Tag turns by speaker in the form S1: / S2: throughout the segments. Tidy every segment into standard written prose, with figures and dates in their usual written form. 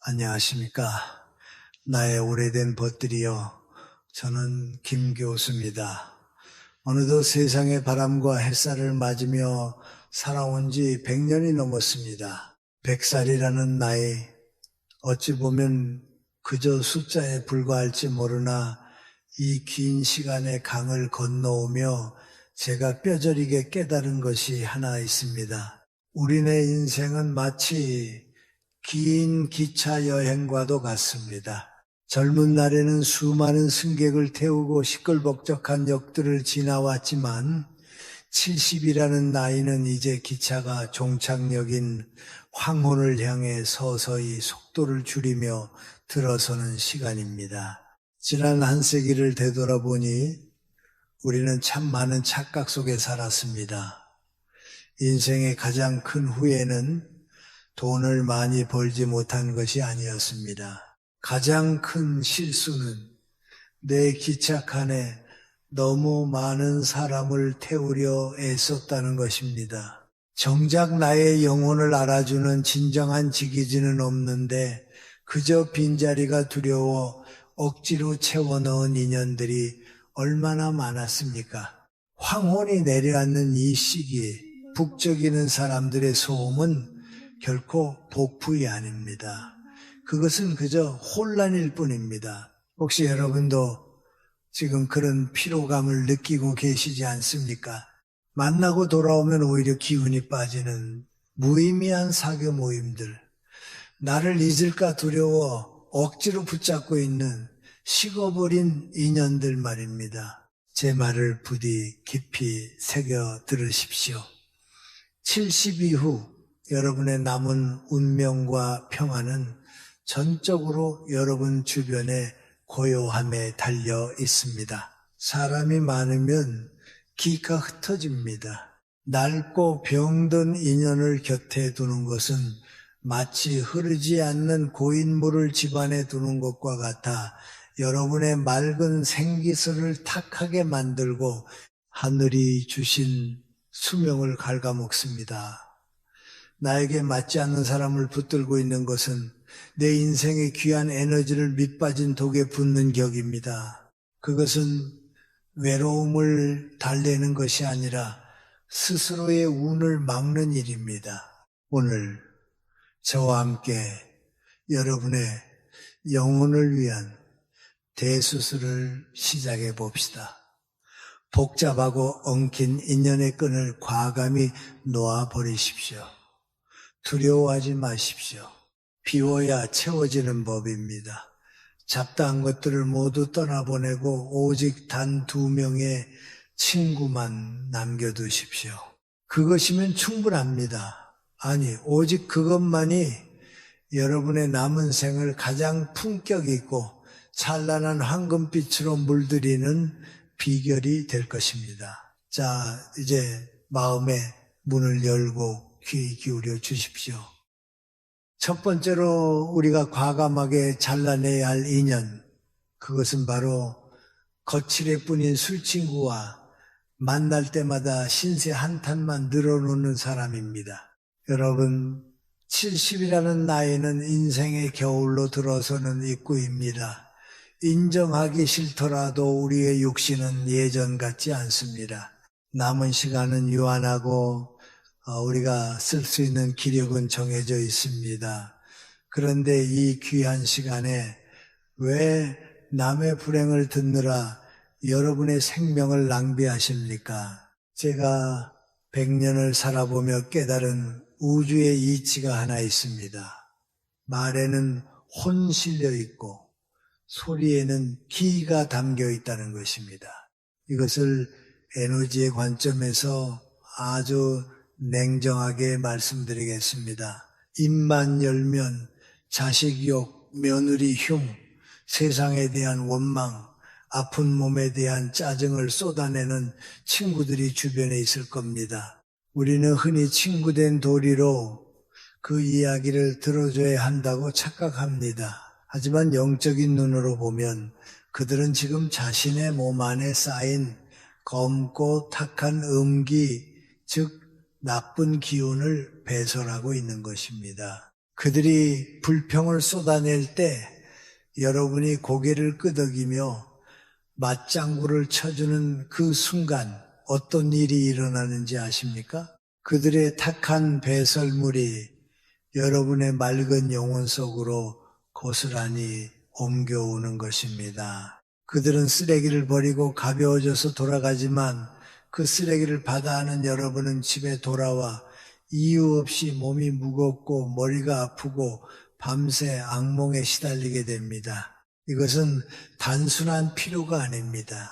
S1: 안녕하십니까. 나의 오래된 벗들이여, 저는 김교수입니다. 어느덧 세상의 바람과 햇살을 맞으며 살아온 지 100년이 넘었습니다. 100살이라는 나이, 어찌 보면 그저 숫자에 불과할지 모르나 이 긴 시간의 강을 건너오며 제가 뼈저리게 깨달은 것이 하나 있습니다. 우리네 인생은 마치 긴 기차 여행과도 같습니다. 젊은 날에는 수많은 승객을 태우고 시끌벅적한 역들을 지나왔지만 70이라는 나이는 이제 기차가 종착역인 황혼을 향해 서서히 속도를 줄이며 들어서는 시간입니다. 지난 한 세기를 되돌아보니 우리는 참 많은 착각 속에 살았습니다. 인생의 가장 큰 후회는 돈을 많이 벌지 못한 것이 아니었습니다. 가장 큰 실수는 내 기차칸에 너무 많은 사람을 태우려 애썼다는 것입니다. 정작 나의 영혼을 알아주는 진정한 지기지는 없는데 그저 빈자리가 두려워 억지로 채워넣은 인연들이 얼마나 많았습니까? 황혼이 내려앉는 이 시기에 북적이는 사람들의 소음은 결코 복부이 아닙니다. 그것은 그저 혼란일 뿐입니다. 혹시 여러분도 지금 그런 피로감을 느끼고 계시지 않습니까? 만나고 돌아오면 오히려 기운이 빠지는 무의미한 사교 모임들, 나를 잊을까 두려워 억지로 붙잡고 있는 식어버린 인연들 말입니다. 제 말을 부디 깊이 새겨 들으십시오. 70 이후 여러분의 남은 운명과 평안은 전적으로 여러분 주변의 고요함에 달려 있습니다. 사람이 많으면 기가 흩어집니다. 낡고 병든 인연을 곁에 두는 것은 마치 흐르지 않는 고인물을 집안에 두는 것과 같아 여러분의 맑은 생기술을 탁하게 만들고 하늘이 주신 수명을 갉아먹습니다. 나에게 맞지 않는 사람을 붙들고 있는 것은 내 인생의 귀한 에너지를 밑빠진 독에 붓는 격입니다. 그것은 외로움을 달래는 것이 아니라 스스로의 운을 막는 일입니다. 오늘 저와 함께 여러분의 영혼을 위한 대수술을 시작해 봅시다. 복잡하고 엉킨 인연의 끈을 과감히 놓아버리십시오. 두려워하지 마십시오. 비워야 채워지는 법입니다. 잡다한 것들을 모두 떠나보내고 오직 단 2명의 친구만 남겨두십시오. 그것이면 충분합니다. 아니, 오직 그것만이 여러분의 남은 생을 가장 품격 있고 찬란한 황금빛으로 물들이는 비결이 될 것입니다. 자, 이제 마음의 문을 열고 귀 기울여 주십시오. 첫 번째로 우리가 과감하게 잘라내야 할 인연, 그것은 바로 거칠애 뿐인 술친구와 만날 때마다 신세 한탄만 늘어놓는 사람입니다. 여러분, 70이라는 나이는 인생의 겨울로 들어서는 입구입니다. 인정하기 싫더라도 우리의 육신은 예전 같지 않습니다. 남은 시간은 유한하고 우리가 쓸 수 있는 기력은 정해져 있습니다. 그런데 이 귀한 시간에 왜 남의 불행을 듣느라 여러분의 생명을 낭비하십니까? 제가 100년을 살아보며 깨달은 우주의 이치가 하나 있습니다. 말에는 혼 실려 있고 소리에는 기가 담겨 있다는 것입니다. 이것을 에너지의 관점에서 아주 냉정하게 말씀드리겠습니다. 입만 열면 자식욕, 며느리 흉, 세상에 대한 원망, 아픈 몸에 대한 짜증을 쏟아내는 친구들이 주변에 있을 겁니다. 우리는 흔히 친구된 도리로 그 이야기를 들어줘야 한다고 착각합니다. 하지만 영적인 눈으로 보면 그들은 지금 자신의 몸 안에 쌓인 검고 탁한 음기, 즉 나쁜 기운을 배설하고 있는 것입니다. 그들이 불평을 쏟아낼 때 여러분이 고개를 끄덕이며 맞장구를 쳐주는 그 순간 어떤 일이 일어나는지 아십니까? 그들의 탁한 배설물이 여러분의 맑은 영혼 속으로 고스란히 옮겨오는 것입니다. 그들은 쓰레기를 버리고 가벼워져서 돌아가지만 그 쓰레기를 받아하는 여러분은 집에 돌아와 이유 없이 몸이 무겁고 머리가 아프고 밤새 악몽에 시달리게 됩니다. 이것은 단순한 필요가 아닙니다.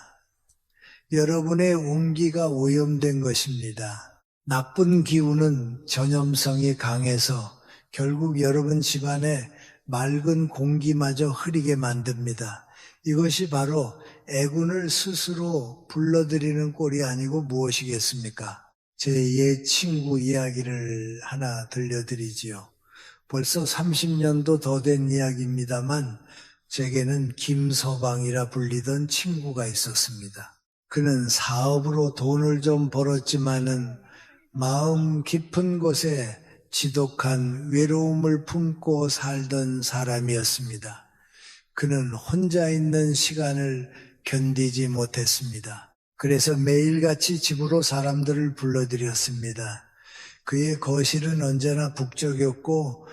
S1: 여러분의 운기가 오염된 것입니다. 나쁜 기운은 전염성이 강해서 결국 여러분 집안에 맑은 공기마저 흐리게 만듭니다. 이것이 바로 애군을 스스로 불러들이는 꼴이 아니고 무엇이겠습니까? 제 옛 친구 이야기를 하나 들려드리지요. 벌써 30년도 더 된 이야기입니다만 제게는 김서방이라 불리던 친구가 있었습니다. 그는 사업으로 돈을 좀 벌었지만은 마음 깊은 곳에 지독한 외로움을 품고 살던 사람이었습니다. 그는 혼자 있는 시간을 견디지 못했습니다. 그래서 매일같이 집으로 사람들을 불러들였습니다. 그의 거실은 언제나 북적였고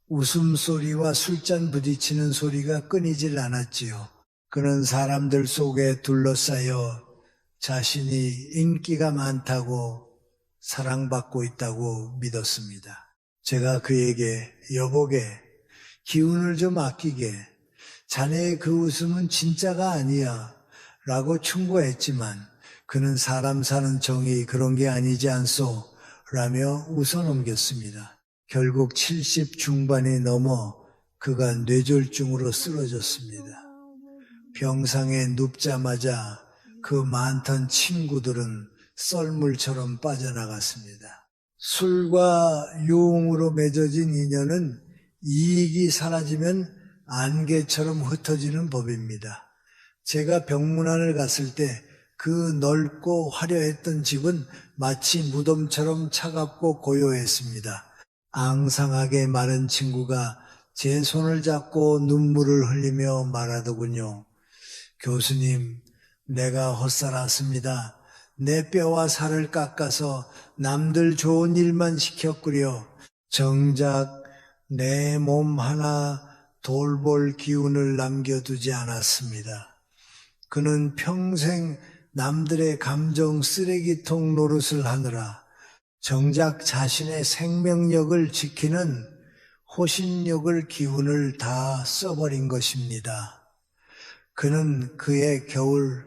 S1: 웃음소리와 술잔 부딪히는 소리가 끊이질 않았지요. 그는 사람들 속에 둘러싸여 자신이 인기가 많다고 사랑받고 있다고 믿었습니다. 제가 그에게 여보게 기운을 좀 아끼게 자네의 그 웃음은 진짜가 아니야 라고 충고했지만 그는 사람 사는 정이 그런 게 아니지 않소 라며 웃어넘겼습니다. 결국 70 중반이 넘어 그가 뇌졸중으로 쓰러졌습니다. 병상에 눕자마자 그 많던 친구들은 썰물처럼 빠져나갔습니다. 술과 유흥으로 맺어진 인연은 이익이 사라지면 안개처럼 흩어지는 법입니다. 제가 병문안을 갔을 때 그 넓고 화려했던 집은 마치 무덤처럼 차갑고 고요했습니다. 앙상하게 마른 친구가 제 손을 잡고 눈물을 흘리며 말하더군요. 교수님, 내가 헛살았습니다. 내 뼈와 살을 깎아서 남들 좋은 일만 시켰구려. 정작 내 몸 하나 돌볼 기운을 남겨두지 않았습니다. 그는 평생 남들의 감정 쓰레기통 노릇을 하느라 정작 자신의 생명력을 지키는 호신력을 기운을 다 써버린 것입니다. 그는 그의 겨울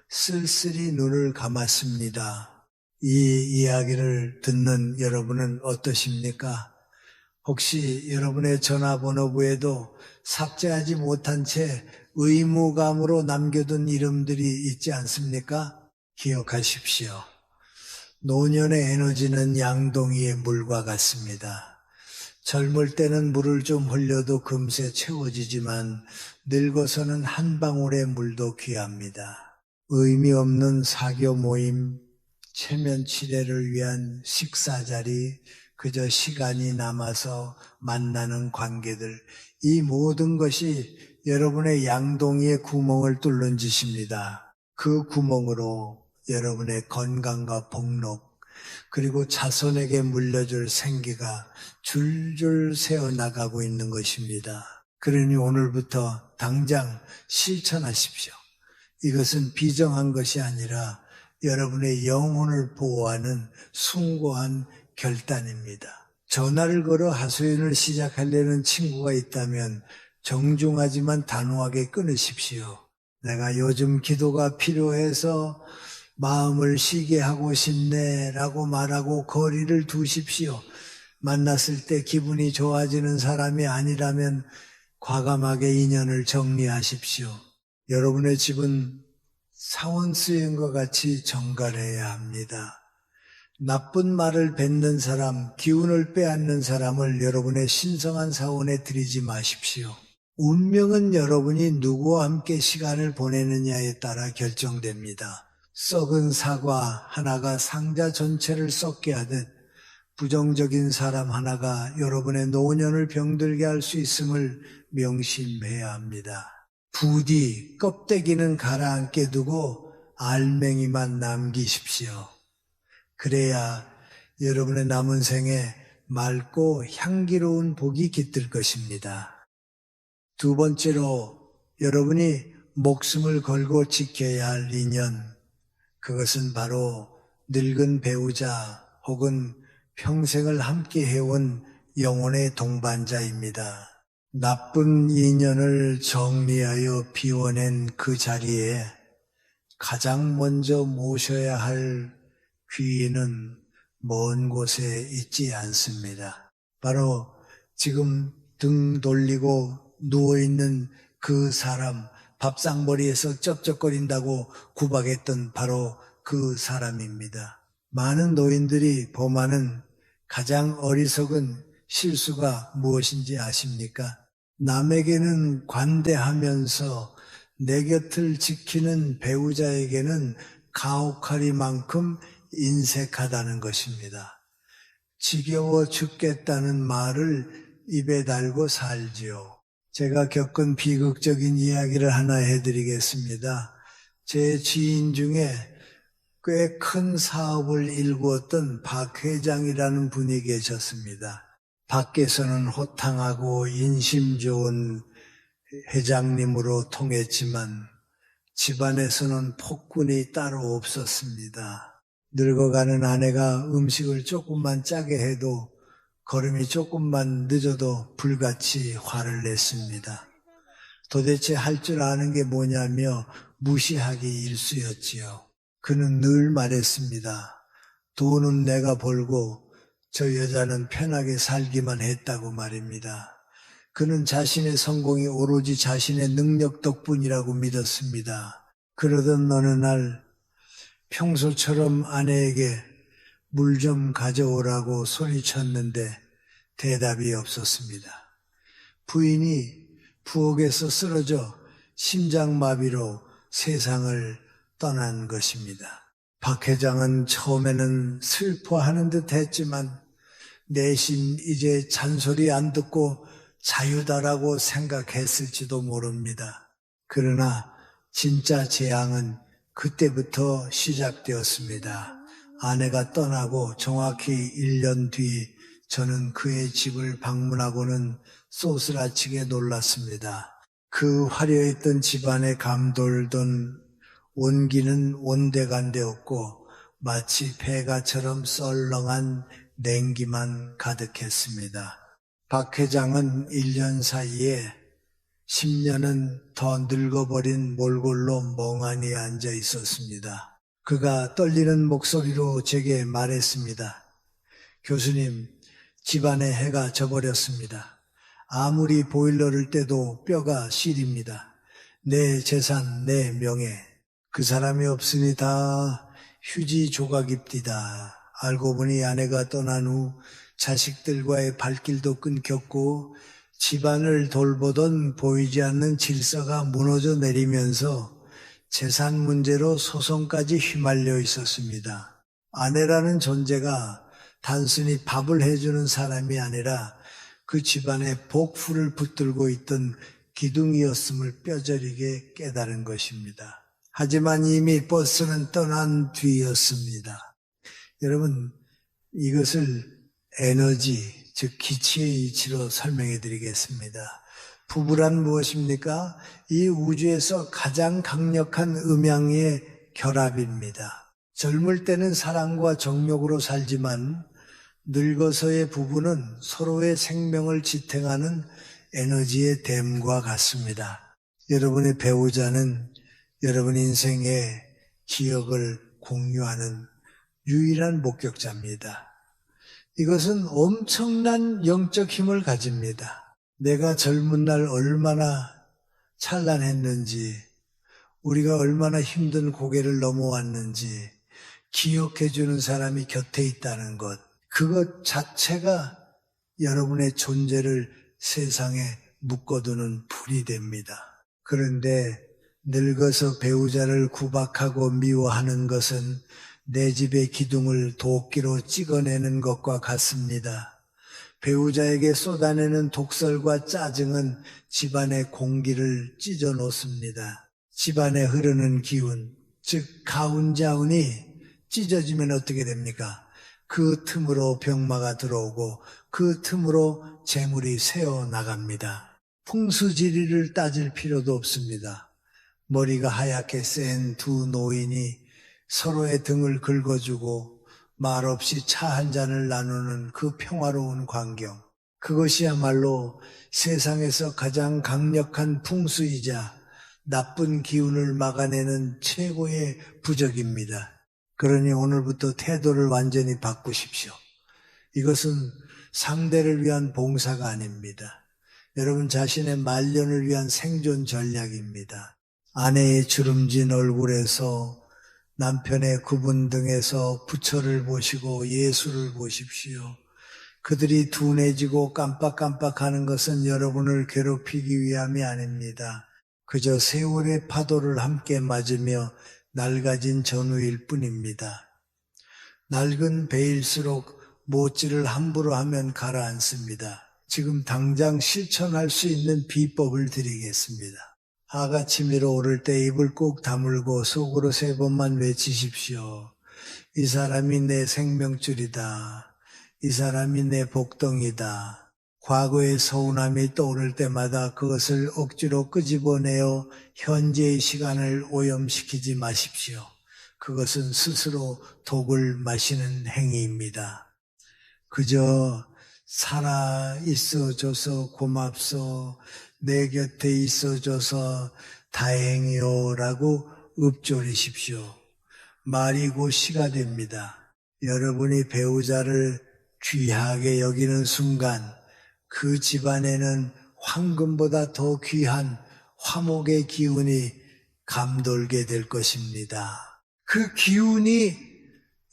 S1: 쓸쓸히 눈을 감았습니다. 이 이야기를 듣는 여러분은 어떠십니까? 혹시 여러분의 전화번호부에도 삭제하지 못한 채 의무감으로 남겨둔 이름들이 있지 않습니까? 기억하십시오. 노년의 에너지는 양동이의 물과 같습니다. 젊을 때는 물을 좀 흘려도 금세 채워지지만 늙어서는 한 방울의 물도 귀합니다. 의미 없는 사교 모임, 체면 치레를 위한 식사자리, 그저 시간이 남아서 만나는 관계들, 이 모든 것이 여러분의 양동이의 구멍을 뚫는 짓입니다. 그 구멍으로 여러분의 건강과 복록, 그리고 자손에게 물려줄 생기가 줄줄 새어나가고 있는 것입니다. 그러니 오늘부터 당장 실천하십시오. 이것은 비정한 것이 아니라 여러분의 영혼을 보호하는 숭고한 결단입니다. 전화를 걸어 하소연을 시작하려는 친구가 있다면 정중하지만 단호하게 끊으십시오. 내가 요즘 기도가 필요해서 마음을 쉬게 하고 싶네 라고 말하고 거리를 두십시오. 만났을 때 기분이 좋아지는 사람이 아니라면 과감하게 인연을 정리하십시오. 여러분의 집은 사원수행과 같이 정갈해야 합니다. 나쁜 말을 뱉는 사람, 기운을 빼앗는 사람을 여러분의 신성한 사원에 들이지 마십시오. 운명은 여러분이 누구와 함께 시간을 보내느냐에 따라 결정됩니다. 썩은 사과 하나가 상자 전체를 썩게 하듯 부정적인 사람 하나가 여러분의 노년을 병들게 할 수 있음을 명심해야 합니다. 부디 껍데기는 가라앉게 두고 알맹이만 남기십시오. 그래야 여러분의 남은 생에 맑고 향기로운 복이 깃들 것입니다. 두 번째로 여러분이 목숨을 걸고 지켜야 할 인연, 그것은 바로 늙은 배우자 혹은 평생을 함께 해온 영혼의 동반자입니다. 나쁜 인연을 정리하여 비워낸 그 자리에 가장 먼저 모셔야 할 귀인은 먼 곳에 있지 않습니다. 바로 지금 등 돌리고 누워있는 그 사람, 밥상머리에서 쩝쩝거린다고 구박했던 바로 그 사람입니다. 많은 노인들이 범하는 가장 어리석은 실수가 무엇인지 아십니까? 남에게는 관대하면서 내 곁을 지키는 배우자에게는 가혹하리만큼 인색하다는 것입니다. 지겨워 죽겠다는 말을 입에 달고 살지요. 제가 겪은 비극적인 이야기를 하나 해드리겠습니다. 제 지인 중에 꽤 큰 사업을 일구었던 박 회장이라는 분이 계셨습니다. 밖에서는 호탕하고 인심 좋은 회장님으로 통했지만 집안에서는 폭군이 따로 없었습니다. 늙어가는 아내가 음식을 조금만 짜게 해도 걸음이 조금만 늦어도 불같이 화를 냈습니다. 도대체 할 줄 아는 게 뭐냐며 무시하기 일쑤였지요. 그는 늘 말했습니다. 돈은 내가 벌고 저 여자는 편하게 살기만 했다고 말입니다. 그는 자신의 성공이 오로지 자신의 능력 덕분이라고 믿었습니다. 그러던 어느 날 평소처럼 아내에게 물 좀 가져오라고 소리쳤는데 대답이 없었습니다. 부인이 부엌에서 쓰러져 심장마비로 세상을 떠난 것입니다. 박 회장은 처음에는 슬퍼하는 듯 했지만 내심 이제 잔소리 안 듣고 자유다라고 생각했을지도 모릅니다. 그러나 진짜 재앙은 그때부터 시작되었습니다. 아내가 떠나고 정확히 1년 뒤 저는 그의 집을 방문하고는 쏘스라치게 놀랐습니다. 그 화려했던 집안에 감돌던 온기는 온데간데 없고 마치 폐가처럼 썰렁한 냉기만 가득했습니다. 박 회장은 1년 사이에 10년은 더 늙어버린 몰골로 멍하니 앉아 있었습니다. 그가 떨리는 목소리로 제게 말했습니다. 교수님, 집안에 해가 져버렸습니다. 아무리 보일러를 떼도 뼈가 시립니다. 내 재산, 내 명예. 그 사람이 없으니 다 휴지 조각입디다. 알고 보니 아내가 떠난 후 자식들과의 발길도 끊겼고 집안을 돌보던 보이지 않는 질서가 무너져 내리면서 재산 문제로 소송까지 휘말려 있었습니다. 아내라는 존재가 단순히 밥을 해주는 사람이 아니라 그 집안의 복부를 붙들고 있던 기둥이었음을 뼈저리게 깨달은 것입니다. 하지만 이미 버스는 떠난 뒤였습니다. 여러분, 이것을 에너지, 즉 기치의 이치로 설명해 드리겠습니다. 부부란 무엇입니까? 이 우주에서 가장 강력한 음양의 결합입니다. 젊을 때는 사랑과 정욕으로 살지만 늙어서의 부부는 서로의 생명을 지탱하는 에너지의 댐과 같습니다. 여러분의 배우자는 여러분 인생의 기억을 공유하는 유일한 목격자입니다. 이것은 엄청난 영적 힘을 가집니다. 내가 젊은 날 얼마나 찬란했는지, 우리가 얼마나 힘든 고개를 넘어왔는지 기억해주는 사람이 곁에 있다는 것, 그것 자체가 여러분의 존재를 세상에 묶어두는 불이 됩니다. 그런데 늙어서 배우자를 구박하고 미워하는 것은 내 집의 기둥을 도끼로 찍어내는 것과 같습니다. 배우자에게 쏟아내는 독설과 짜증은 집안의 공기를 찢어 놓습니다. 집안에 흐르는 기운, 즉 가운자운이 찢어지면 어떻게 됩니까? 그 틈으로 병마가 들어오고 그 틈으로 재물이 새어 나갑니다. 풍수지리를 따질 필요도 없습니다. 머리가 하얗게 센 두 노인이 서로의 등을 긁어주고 말없이 차 한 잔을 나누는 그 평화로운 광경. 그것이야말로 세상에서 가장 강력한 풍수이자 나쁜 기운을 막아내는 최고의 부적입니다. 그러니 오늘부터 태도를 완전히 바꾸십시오. 이것은 상대를 위한 봉사가 아닙니다. 여러분 자신의 말년을 위한 생존 전략입니다. 아내의 주름진 얼굴에서 남편의 굽은 등에서 부처를 보시고 예수를 보십시오. 그들이 둔해지고 깜빡깜빡하는 것은 여러분을 괴롭히기 위함이 아닙니다. 그저 세월의 파도를 함께 맞으며 낡아진 전우일 뿐입니다. 낡은 배일수록 못질을 함부로 하면 가라앉습니다. 지금 당장 실천할 수 있는 비법을 드리겠습니다. 아가치미로 오를 때 입을 꼭 다물고 속으로 3번만 외치십시오. 이 사람이 내 생명줄이다. 이 사람이 내 복덩이다. 과거의 서운함이 떠오를 때마다 그것을 억지로 끄집어내어 현재의 시간을 오염시키지 마십시오. 그것은 스스로 독을 마시는 행위입니다. 그저 살아 있어줘서 고맙소. 내 곁에 있어줘서 다행이요라고 읊조리십시오. 말이 곧 시가 됩니다. 여러분이 배우자를 귀하게 여기는 순간 그 집안에는 황금보다 더 귀한 화목의 기운이 감돌게 될 것입니다. 그 기운이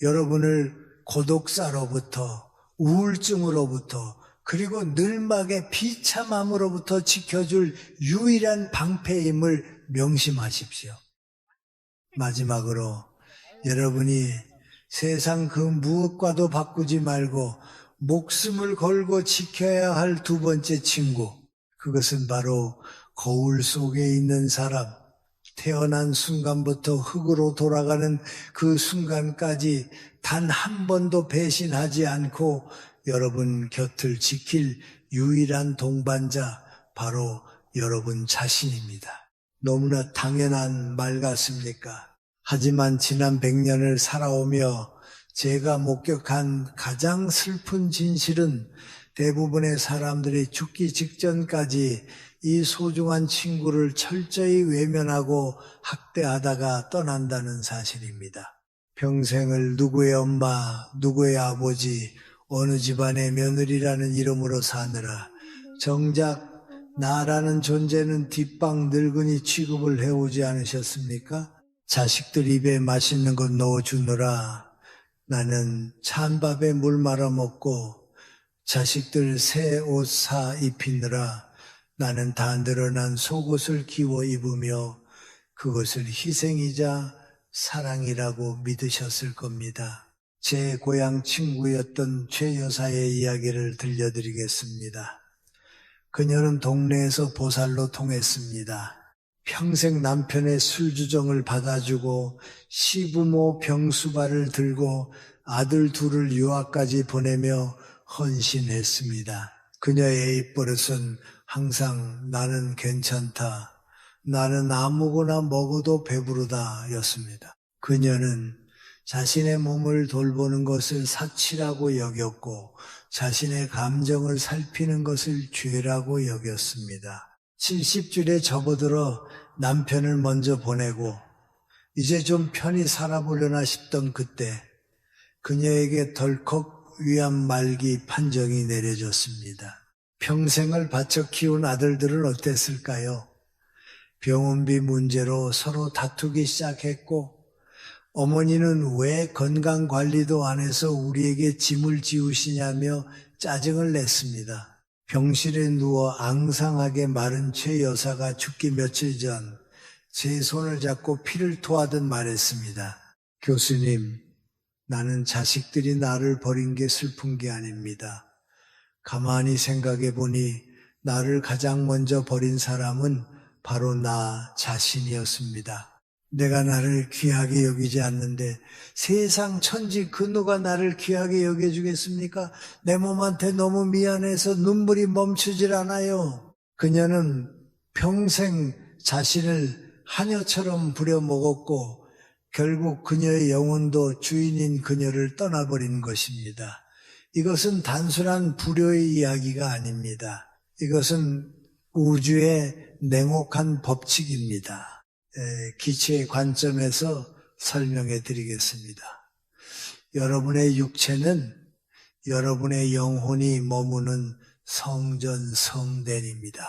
S1: 여러분을 고독사로부터 우울증으로부터 그리고 늘막의 비참함으로부터 지켜줄 유일한 방패임을 명심하십시오. 마지막으로 여러분이 세상 그 무엇과도 바꾸지 말고 목숨을 걸고 지켜야 할 두 번째 친구, 그것은 바로 거울 속에 있는 사람, 태어난 순간부터 흙으로 돌아가는 그 순간까지 단 한 번도 배신하지 않고 여러분 곁을 지킬 유일한 동반자, 바로 여러분 자신입니다. 너무나 당연한 말 같습니까? 하지만 지난 100년을 살아오며 제가 목격한 가장 슬픈 진실은 대부분의 사람들이 죽기 직전까지 이 소중한 친구를 철저히 외면하고 학대하다가 떠난다는 사실입니다. 평생을 누구의 엄마, 누구의 아버지, 어느 집안의 며느리라는 이름으로 사느라 정작 나라는 존재는 뒷방 늙은이 취급을 해오지 않으셨습니까? 자식들 입에 맛있는 것 넣어주느라 나는 찬밥에 물 말아 먹고 자식들 새 옷 사 입히느라 나는 다 늘어난 속옷을 기워 입으며 그것을 희생이자 사랑이라고 믿으셨을 겁니다. 제 고향 친구였던 최 여사의 이야기를 들려드리겠습니다. 그녀는 동네에서 보살로 통했습니다. 평생 남편의 술주정을 받아주고 시부모 병수발을 들고 아들 둘을 유학까지 보내며 헌신했습니다. 그녀의 입버릇은 항상 나는 괜찮다, 나는 아무거나 먹어도 배부르다 였습니다. 그녀는 자신의 몸을 돌보는 것을 사치라고 여겼고 자신의 감정을 살피는 것을 죄라고 여겼습니다. 70줄에 접어들어 남편을 먼저 보내고 이제 좀 편히 살아보려나 싶던 그때 그녀에게 덜컥 위암 말기 판정이 내려졌습니다. 평생을 바쳐 키운 아들들은 어땠을까요? 병원비 문제로 서로 다투기 시작했고 어머니는 왜 건강관리도 안 해서 우리에게 짐을 지우시냐며 짜증을 냈습니다. 병실에 누워 앙상하게 마른 최 여사가 죽기 며칠 전 제 손을 잡고 피를 토하듯 말했습니다. 교수님, 나는 자식들이 나를 버린 게 슬픈 게 아닙니다. 가만히 생각해 보니 나를 가장 먼저 버린 사람은 바로 나 자신이었습니다. 내가 나를 귀하게 여기지 않는데 세상 천지 그 누가 나를 귀하게 여겨주겠습니까? 내 몸한테 너무 미안해서 눈물이 멈추질 않아요. 그녀는 평생 자신을 하녀처럼 부려먹었고 결국 그녀의 영혼도 주인인 그녀를 떠나버린 것입니다. 이것은 단순한 불효의 이야기가 아닙니다. 이것은 우주의 냉혹한 법칙입니다. 기체의 관점에서 설명해 드리겠습니다. 여러분의 육체는 여러분의 영혼이 머무는 성전 성殿입니다.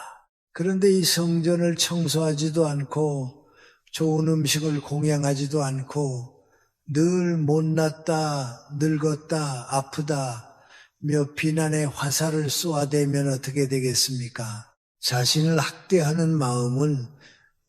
S1: 그런데 이 성전을 청소하지도 않고 좋은 음식을 공양하지도 않고 늘 못났다, 늙었다, 아프다 며 비난의 화살을 쏘아대면 어떻게 되겠습니까? 자신을 학대하는 마음은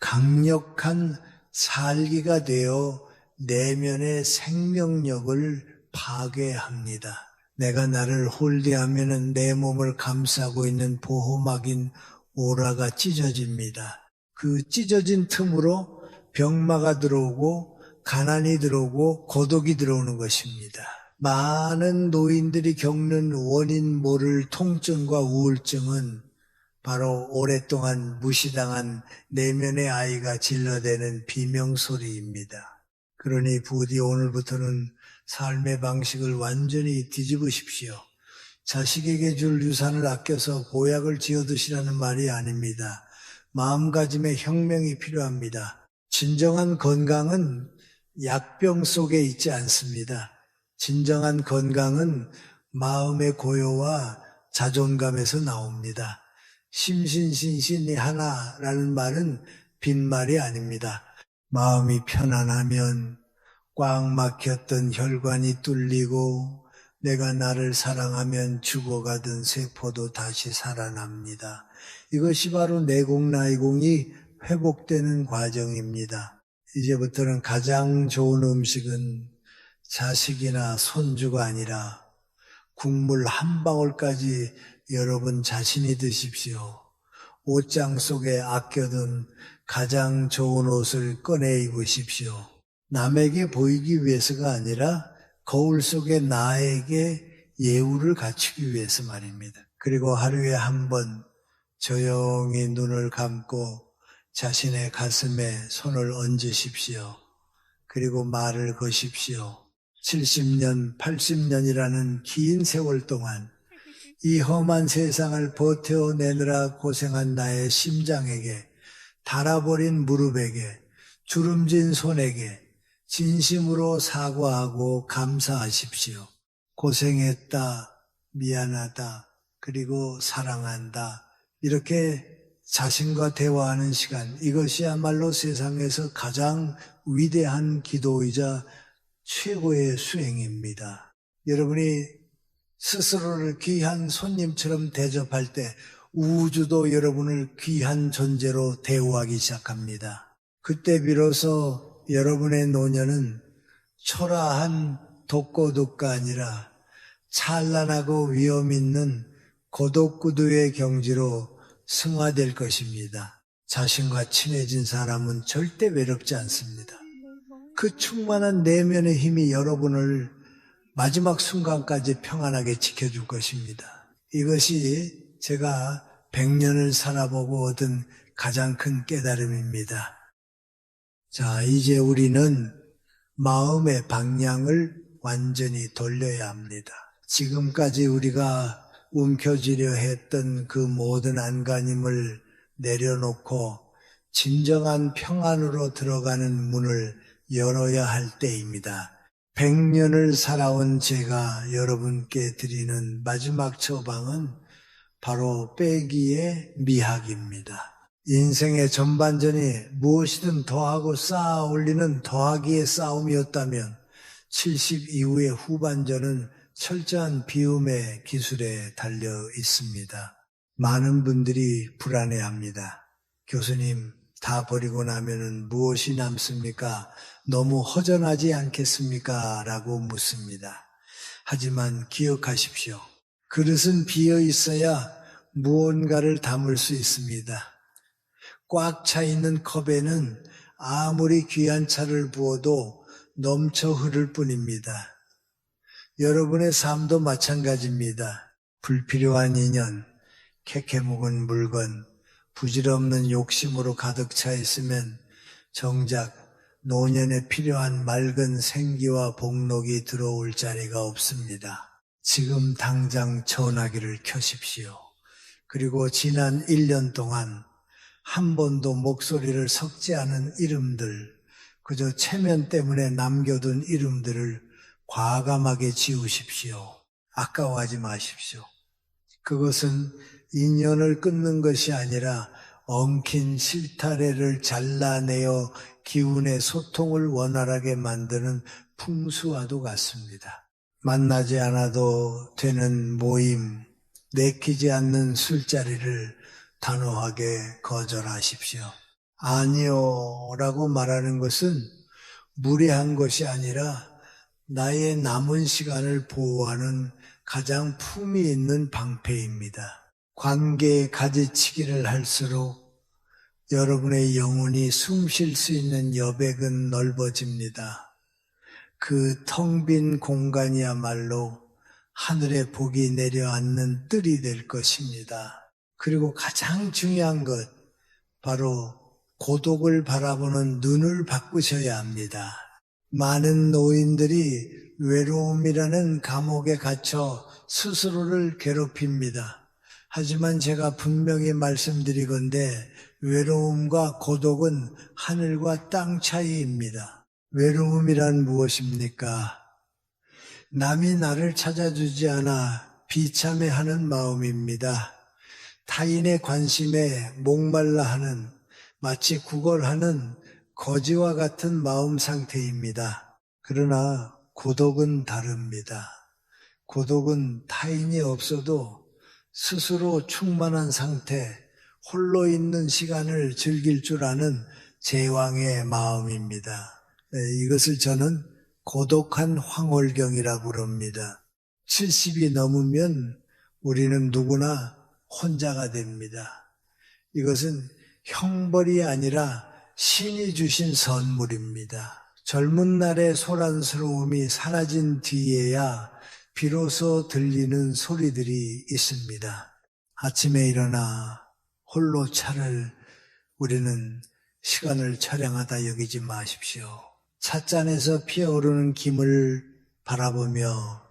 S1: 강력한 살기가 되어 내면의 생명력을 파괴합니다. 내가 나를 홀대하면 내 몸을 감싸고 있는 보호막인 오라가 찢어집니다. 그 찢어진 틈으로 병마가 들어오고 가난이 들어오고 고독이 들어오는 것입니다. 많은 노인들이 겪는 원인 모를 통증과 우울증은 바로 오랫동안 무시당한 내면의 아이가 질러대는 비명소리입니다. 그러니 부디 오늘부터는 삶의 방식을 완전히 뒤집으십시오. 자식에게 줄 유산을 아껴서 보약을 지어드시라는 말이 아닙니다. 마음가짐의 혁명이 필요합니다. 진정한 건강은 약병 속에 있지 않습니다. 진정한 건강은 마음의 고요와 자존감에서 나옵니다. 심신신신이 하나라는 말은 빈말이 아닙니다. 마음이 편안하면 꽉 막혔던 혈관이 뚫리고 내가 나를 사랑하면 죽어가던 세포도 다시 살아납니다. 이것이 바로 내공나이공이 회복되는 과정입니다. 이제부터는 가장 좋은 음식은 자식이나 손주가 아니라 국물 한 방울까지 여러분 자신이 드십시오. 옷장 속에 아껴둔 가장 좋은 옷을 꺼내 입으십시오. 남에게 보이기 위해서가 아니라 거울 속에 나에게 예우를 갖추기 위해서 말입니다. 그리고 하루에 한 번 조용히 눈을 감고 자신의 가슴에 손을 얹으십시오. 그리고 말을 거십시오. 70년, 80년이라는 긴 세월 동안 이 험한 세상을 버텨내느라 고생한 나의 심장에게, 닳아버린 무릎에게, 주름진 손에게 진심으로 사과하고 감사하십시오. 고생했다, 미안하다, 그리고 사랑한다. 이렇게 자신과 대화하는 시간, 이것이야말로 세상에서 가장 위대한 기도이자 최고의 수행입니다. 여러분이 스스로를 귀한 손님처럼 대접할 때 우주도 여러분을 귀한 존재로 대우하기 시작합니다. 그때 비로소 여러분의 노년은 초라한 독고독가 아니라 찬란하고 위험 있는 고독구두의 경지로 승화될 것입니다. 자신과 친해진 사람은 절대 외롭지 않습니다. 그 충만한 내면의 힘이 여러분을 마지막 순간까지 평안하게 지켜줄 것입니다. 이것이 제가 100년을 살아보고 얻은 가장 큰 깨달음입니다. 자, 이제 우리는 마음의 방향을 완전히 돌려야 합니다. 지금까지 우리가 움켜쥐려 했던 그 모든 안간힘을 내려놓고 진정한 평안으로 들어가는 문을 열어야 할 때입니다. 100년을 살아온 제가 여러분께 드리는 마지막 처방은 바로 빼기의 미학입니다. 인생의 전반전이 무엇이든 더하고 쌓아 올리는 더하기의 싸움이었다면 70 이후의 후반전은 철저한 비움의 기술에 달려 있습니다. 많은 분들이 불안해합니다. 교수님, 다 버리고 나면은 무엇이 남습니까? 너무 허전하지 않겠습니까? 라고 묻습니다. 하지만 기억하십시오. 그릇은 비어 있어야 무언가를 담을 수 있습니다. 꽉 차 있는 컵에는 아무리 귀한 차를 부어도 넘쳐 흐를 뿐입니다. 여러분의 삶도 마찬가지입니다. 불필요한 인연, 캐캐묵은 물건, 부질없는 욕심으로 가득 차 있으면 정작 노년에 필요한 맑은 생기와 복록이 들어올 자리가 없습니다. 지금 당장 전화기를 켜십시오. 그리고 지난 1년 동안 한 번도 목소리를 섞지 않은 이름들, 그저 체면 때문에 남겨둔 이름들을 과감하게 지우십시오. 아까워하지 마십시오. 그것은 인연을 끊는 것이 아니라 엉킨 실타래를 잘라내어 기운의 소통을 원활하게 만드는 풍수와도 같습니다. 만나지 않아도 되는 모임, 내키지 않는 술자리를 단호하게 거절하십시오. 아니요 라고 말하는 것은 무례한 것이 아니라 나의 남은 시간을 보호하는 가장 품위 있는 방패입니다. 관계의 가지치기를 할수록 여러분의 영혼이 숨 쉴 수 있는 여백은 넓어집니다. 그 텅 빈 공간이야말로 하늘의 복이 내려앉는 뜰이 될 것입니다. 그리고 가장 중요한 것, 바로 고독을 바라보는 눈을 바꾸셔야 합니다. 많은 노인들이 외로움이라는 감옥에 갇혀 스스로를 괴롭힙니다. 하지만 제가 분명히 말씀드리건대 외로움과 고독은 하늘과 땅 차이입니다. 외로움이란 무엇입니까? 남이 나를 찾아주지 않아 비참해하는 마음입니다. 타인의 관심에 목말라 하는, 마치 구걸하는 거지와 같은 마음 상태입니다. 그러나 고독은 다릅니다. 고독은 타인이 없어도 스스로 충만한 상태, 홀로 있는 시간을 즐길 줄 아는 제왕의 마음입니다. 이것을 저는 고독한 황홀경이라고 부릅니다. 70이 넘으면 우리는 누구나 혼자가 됩니다. 이것은 형벌이 아니라 신이 주신 선물입니다. 젊은 날의 소란스러움이 사라진 뒤에야 비로소 들리는 소리들이 있습니다. 아침에 일어나 홀로 차를 우리는 시간을 처량하다 여기지 마십시오. 찻잔에서 피어오르는 김을 바라보며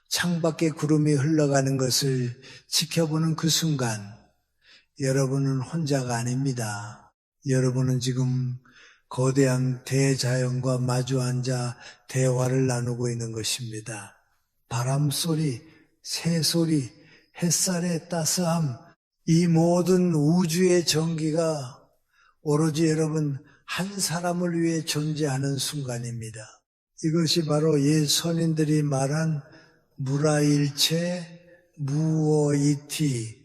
S1: 창밖에 구름이 흘러가는 것을 지켜보는 그 순간 여러분은 혼자가 아닙니다. 여러분은 지금 거대한 대자연과 마주 앉아 대화를 나누고 있는 것입니다. 바람소리, 새소리, 햇살의 따스함, 이 모든 우주의 전기가 오로지 여러분 한 사람을 위해 존재하는 순간입니다. 이것이 바로 옛 선인들이 말한 무라일체 무어이티,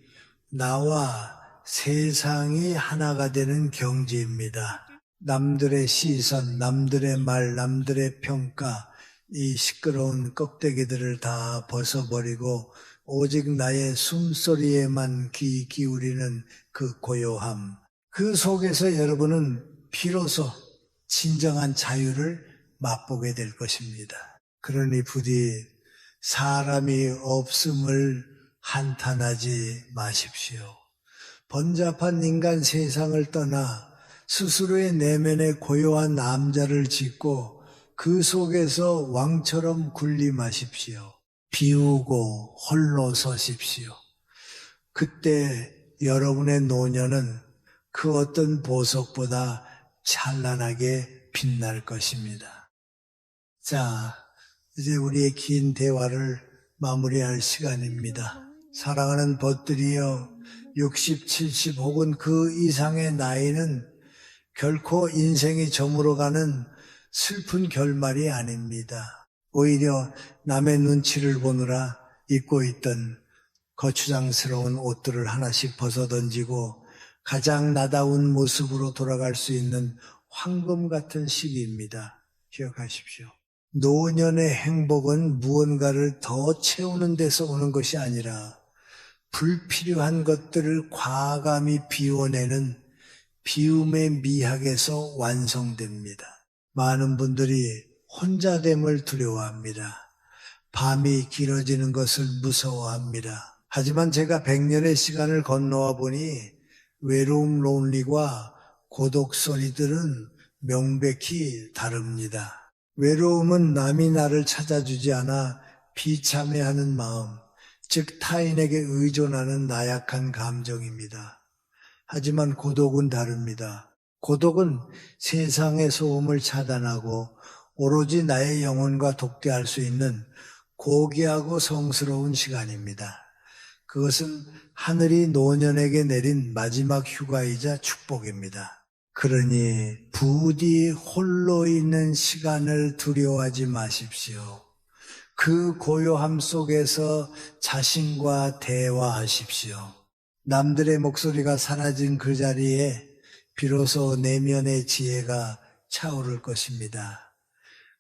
S1: 나와 세상이 하나가 되는 경지입니다. 남들의 시선, 남들의 말, 남들의 평가, 이 시끄러운 껍데기들을 다 벗어버리고 오직 나의 숨소리에만 귀 기울이는 그 고요함, 그 속에서 여러분은 비로소 진정한 자유를 맛보게 될 것입니다. 그러니 부디 사람이 없음을 한탄하지 마십시오. 번잡한 인간 세상을 떠나 스스로의 내면에 고요한 남자를 짓고 그 속에서 왕처럼 군림하십시오. 비우고 홀로 서십시오. 그때 여러분의 노년은 그 어떤 보석보다 찬란하게 빛날 것입니다. 자, 이제 우리의 긴 대화를 마무리할 시간입니다. 사랑하는 벗들이여, 60, 70 혹은 그 이상의 나이는 결코 인생이 저물어가는 슬픈 결말이 아닙니다. 오히려 남의 눈치를 보느라 입고 있던 거추장스러운 옷들을 하나씩 벗어던지고 가장 나다운 모습으로 돌아갈 수 있는 황금 같은 시기입니다. 기억하십시오. 노년의 행복은 무언가를 더 채우는 데서 오는 것이 아니라 불필요한 것들을 과감히 비워내는 비움의 미학에서 완성됩니다. 많은 분들이 혼자됨을 두려워합니다. 밤이 길어지는 것을 무서워합니다. 하지만 제가 100년의 시간을 건너와 보니 외로움 론리와 고독 소리들은 명백히 다릅니다. 외로움은 남이 나를 찾아주지 않아 비참해하는 마음, 즉 타인에게 의존하는 나약한 감정입니다. 하지만 고독은 다릅니다. 고독은 세상의 소음을 차단하고 오로지 나의 영혼과 독대할 수 있는 고귀하고 성스러운 시간입니다. 그것은 하늘이 노년에게 내린 마지막 휴가이자 축복입니다. 그러니 부디 홀로 있는 시간을 두려워하지 마십시오. 그 고요함 속에서 자신과 대화하십시오. 남들의 목소리가 사라진 그 자리에 비로소 내면의 지혜가 차오를 것입니다.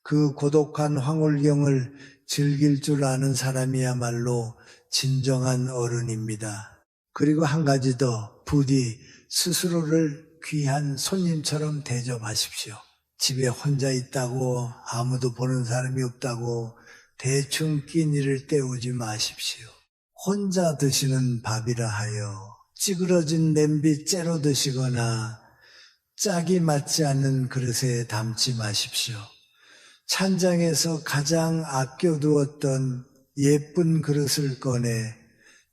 S1: 그 고독한 황홀경을 즐길 줄 아는 사람이야말로 진정한 어른입니다. 그리고 한 가지 더, 부디 스스로를 귀한 손님처럼 대접하십시오. 집에 혼자 있다고 아무도 보는 사람이 없다고 대충 끼니를 때우지 마십시오. 혼자 드시는 밥이라 하여 찌그러진 냄비 째로 드시거나 짝이 맞지 않는 그릇에 담지 마십시오. 찬장에서 가장 아껴두었던 예쁜 그릇을 꺼내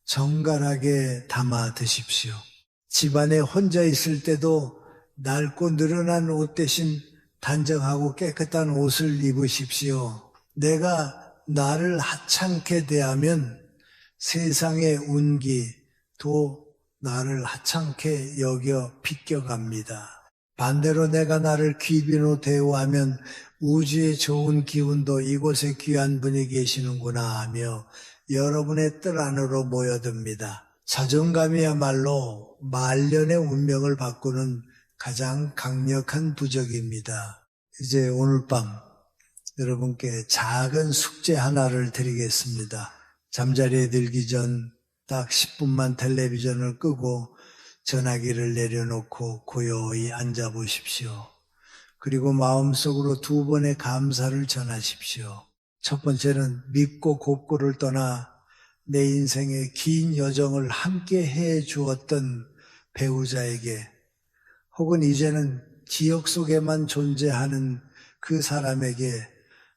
S1: 정갈하게 담아 드십시오. 집안에 혼자 있을 때도 낡고 늘어난 옷 대신 단정하고 깨끗한 옷을 입으십시오. 내가 나를 하찮게 대하면 세상의 운기도 나를 하찮게 여겨 비껴갑니다. 반대로 내가 나를 귀빈으로 대우하면 우주의 좋은 기운도 이곳에 귀한 분이 계시는구나 하며 여러분의 뜰 안으로 모여듭니다. 자존감이야말로 말년의 운명을 바꾸는 가장 강력한 부적입니다. 이제 오늘 밤 여러분께 작은 숙제 하나를 드리겠습니다. 잠자리에 들기 전 딱 10분만 텔레비전을 끄고 전화기를 내려놓고 고요히 앉아 보십시오. 그리고 마음속으로 2번의 감사를 전하십시오. 첫 번째는 믿고 곱고를 떠나 내 인생의 긴 여정을 함께 해 주었던 배우자에게 혹은 이제는 기억 속에만 존재하는 그 사람에게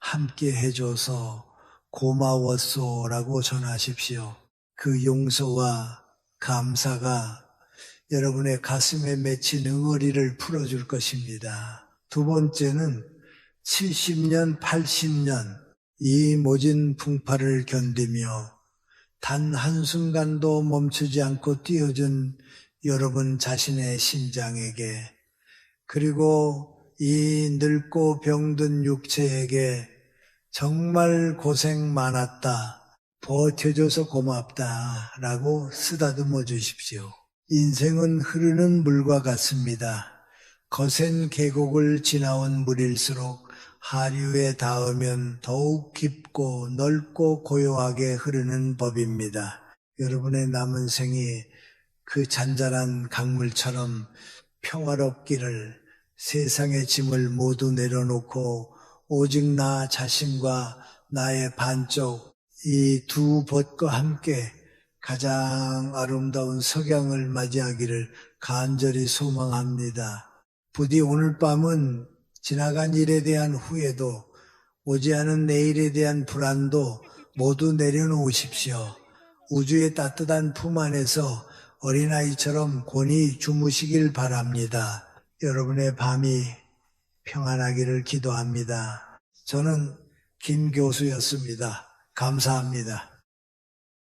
S1: 함께 해줘서 고마웠소라고 전하십시오. 그 용서와 감사가 여러분의 가슴에 맺힌 응어리를 풀어줄 것입니다. 두 번째는 70년, 80년 이 모진 풍파를 견디며 단 한순간도 멈추지 않고 뛰어준 여러분 자신의 심장에게 그리고 이 늙고 병든 육체에게 정말 고생 많았다. 버텨줘서 고맙다. 라고 쓰다듬어 주십시오. 인생은 흐르는 물과 같습니다. 거센 계곡을 지나온 물일수록 하류에 닿으면 더욱 깊고 넓고 고요하게 흐르는 법입니다. 여러분의 남은 생이 그 잔잔한 강물처럼 평화롭기를 세상의 짐을 모두 내려놓고 오직 나 자신과 나의 반쪽 이 두 벗과 함께 가장 아름다운 석양을 맞이하기를 간절히 소망합니다. 부디 오늘 밤은 지나간 일에 대한 후회도 오지 않은 내일에 대한 불안도 모두 내려놓으십시오. 우주의 따뜻한 품 안에서 어린아이처럼 곤히 주무시길 바랍니다. 여러분의 밤이 평안하기를 기도합니다. 저는 김 교수였습니다. 감사합니다.